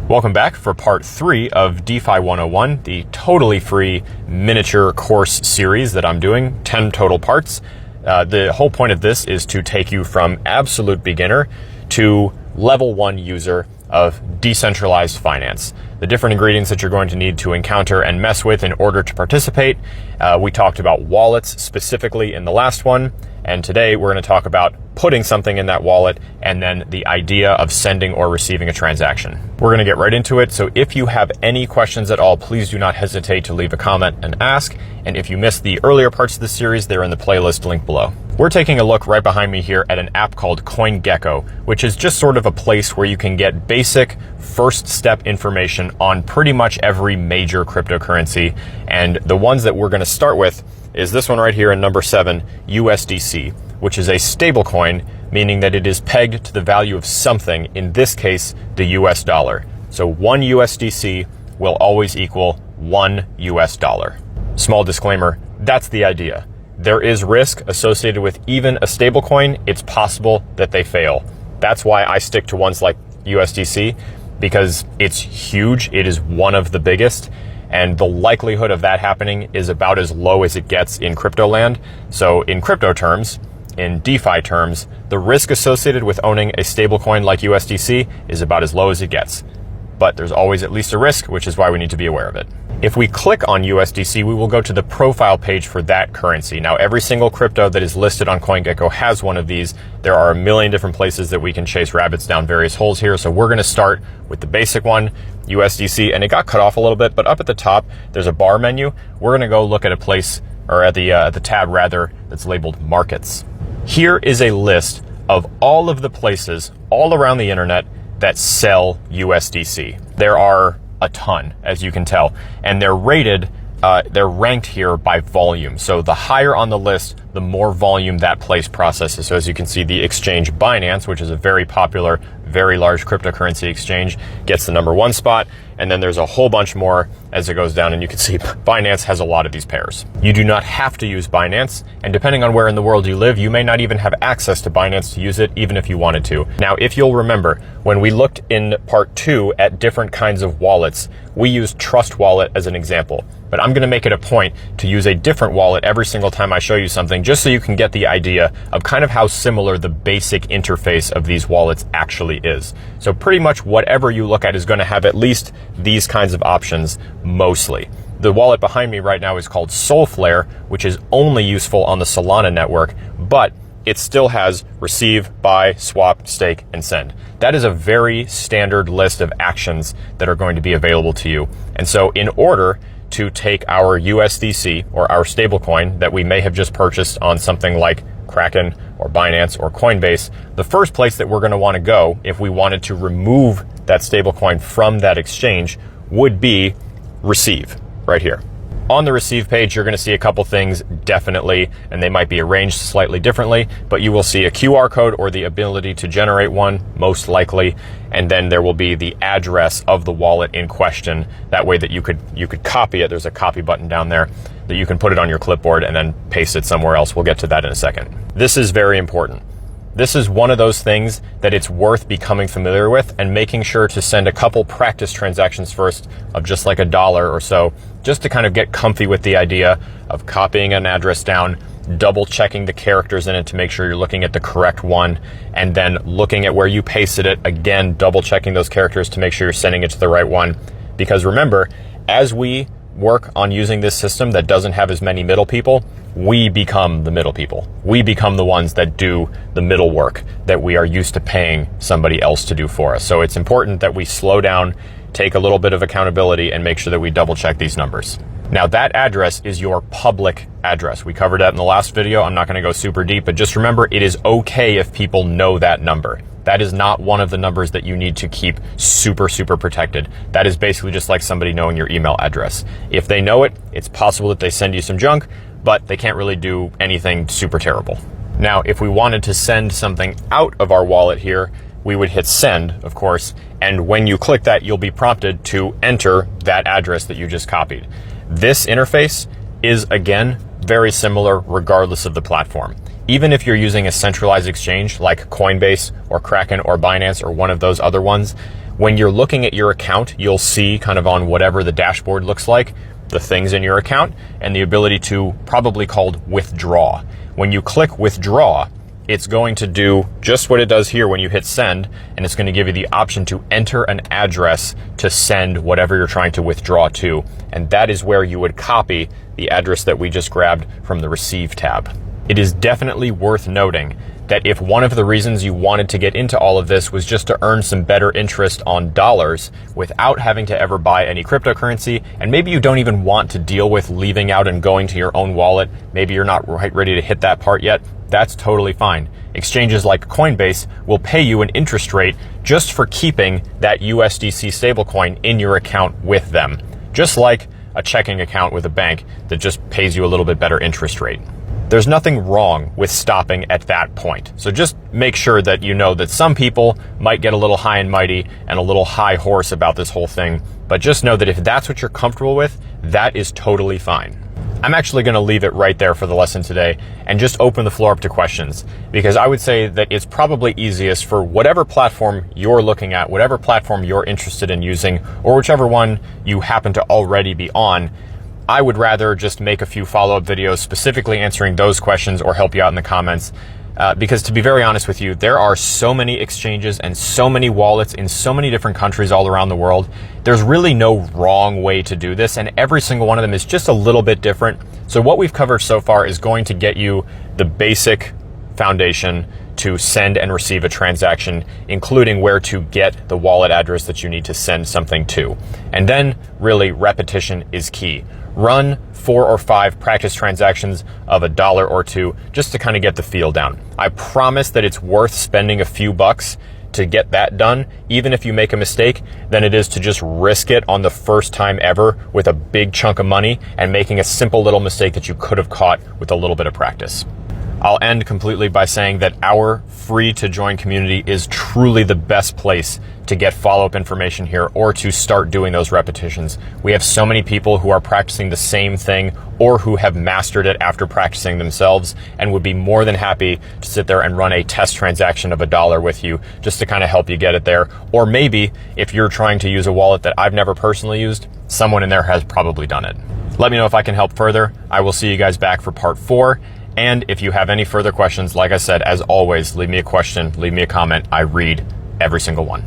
Welcome back for part 3 of DeFi 101, the totally free miniature course series that I'm doing, 10 total parts. The whole point of this is to take you from absolute beginner to level 1 user of decentralized finance. The different ingredients that you're going to need to encounter and mess with in order to participate. We talked about wallets specifically in the last one, and today we're going to talk about putting something in that wallet and then the idea of sending or receiving a transaction. We're going to get right into it. So if you have any questions at all, please do not hesitate to leave a comment and ask. And if you missed the earlier parts of the series, they're in the playlist link below. We're taking a look right behind me here at an app called CoinGecko, which is just sort of a place where you can get basic first step information on pretty much every major cryptocurrency. And the ones that we're going to start with is this one right here in number 7, USDC, which is a stable coin, meaning that it is pegged to the value of something, in this case, the US dollar. So 1 USDC will always equal 1 US dollar. Small disclaimer, that's the idea. There is risk associated with even a stable coin. It's possible that they fail. That's why I stick to ones like USDC, because it's huge. It is one of the biggest. And the likelihood of that happening is about as low as it gets in crypto land. So in crypto terms, in DeFi terms, the risk associated with owning a stablecoin like USDC is about as low as it gets. But there's always at least a risk, which is why we need to be aware of it. If we click on USDC, we will go to the profile page for that currency. Now, every single crypto that is listed on CoinGecko has one of these. There are a million different places that we can chase rabbits down various holes here. So we're going to start with the basic one, USDC, and it got cut off a little bit, but up at the top, there's a bar menu. We're going to go look at a place, or at the tab rather, that's labeled markets. Here is a list of all of the places all around the internet that sell USDC. There are a ton, as you can tell, and they're ranked here by volume. So the higher on the list, the more volume that place processes. So as you can see, the exchange Binance, which is a very popular, very large cryptocurrency exchange, gets the number 1 spot. And then there's a whole bunch more as it goes down, and you can see Binance has a lot of these pairs. You do not have to use Binance, and depending on where in the world you live, you may not even have access to Binance to use it, even if you wanted to. Now, if you'll remember, when we looked in part 2 at different kinds of wallets, we used Trust Wallet as an example. But I'm going to make it a point to use a different wallet every single time I show you something, just so you can get the idea of kind of how similar the basic interface of these wallets actually is. So pretty much whatever you look at is going to have at least these kinds of options mostly. The wallet behind me right now is called Solflare, which is only useful on the Solana network, but it still has receive, buy, swap, stake, and send. That is a very standard list of actions that are going to be available to you. And so in order to take our USDC, or our stablecoin that we may have just purchased on something like Kraken or Binance or Coinbase, the first place that we're going to want to go if we wanted to remove that stablecoin from that exchange would be receive, right here. On the receive page, you're going to see a couple things definitely, and they might be arranged slightly differently, but you will see a QR code or the ability to generate one, most likely, and then there will be the address of the wallet in question. That way that you could copy it. There's a copy button down there that you can put it on your clipboard and then paste it somewhere else. We'll get to that in a second. This is very important. This is one of those things that it's worth becoming familiar with and making sure to send a couple practice transactions first of just like $1 or so, just to kind of get comfy with the idea of copying an address down, double checking the characters in it to make sure you're looking at the correct one, and then looking at where you pasted it, again, double checking those characters to make sure you're sending it to the right one. Because remember, as we work on using this system that doesn't have as many middle people, we become the middle people. We become the ones that do the middle work that we are used to paying somebody else to do for us. So it's important that we slow down, take a little bit of accountability, and make sure that we double check these numbers. Now, that address is your public address. We covered that in the last video. I'm not going to go super deep, but just remember, it is okay if people know that number. That is not one of the numbers that you need to keep super, super protected. That is basically just like somebody knowing your email address. If they know it, it's possible that they send you some junk, but they can't really do anything super terrible. Now, if we wanted to send something out of our wallet here, we would hit send, of course, and when you click that, you'll be prompted to enter that address that you just copied. This interface is, again, very similar regardless of the platform. Even if you're using a centralized exchange like Coinbase or Kraken or Binance or one of those other ones, When you're looking at your account, you'll see kind of on whatever the dashboard looks like, the things in your account and the ability to probably called withdraw. When you click withdraw, it's going to do just what it does here when you hit send, and it's going to give you the option to enter an address to send whatever you're trying to withdraw to. And that is where you would copy the address that we just grabbed from the receive tab. It is definitely worth noting that if one of the reasons you wanted to get into all of this was just to earn some better interest on dollars without having to ever buy any cryptocurrency, and maybe you don't even want to deal with leaving out and going to your own wallet, maybe you're not ready to hit that part yet, that's totally fine. Exchanges like Coinbase will pay you an interest rate just for keeping that USDC stablecoin in your account with them, just like a checking account with a bank that just pays you a little bit better interest rate. There's nothing wrong with stopping at that point. So just make sure that you know that some people might get a little high and mighty and a little high horse about this whole thing, but just know that if that's what you're comfortable with, that is totally fine. I'm actually going to leave it right there for the lesson today and just open the floor up to questions, because I would say that it's probably easiest for whatever platform you're looking at, whatever platform you're interested in using, or whichever one you happen to already be on. I would rather just make a few follow-up videos specifically answering those questions or help you out in the comments. Because to be very honest with you, there are so many exchanges and so many wallets in so many different countries all around the world. There's really no wrong way to do this, and every single one of them is just a little bit different. So what we've covered so far is going to get you the basic foundation to send and receive a transaction, including where to get the wallet address that you need to send something to. And then really repetition is key. Run 4 or 5 practice transactions of $1 or $2 just to kind of get the feel down. I promise that it's worth spending a few bucks to get that done, even if you make a mistake, than it is to just risk it on the first time ever with a big chunk of money and making a simple little mistake that you could have caught with a little bit of practice. I'll end completely by saying that our free to join community is truly the best place to get follow-up information here or to start doing those repetitions. We have so many people who are practicing the same thing or who have mastered it after practicing themselves and would be more than happy to sit there and run a test transaction of $1 with you just to kind of help you get it there. Or maybe if you're trying to use a wallet that I've never personally used, someone in there has probably done it. Let me know if I can help further. I will see you guys back for part 4. And if you have any further questions, like I said, as always, leave me a question, leave me a comment. I read every single one.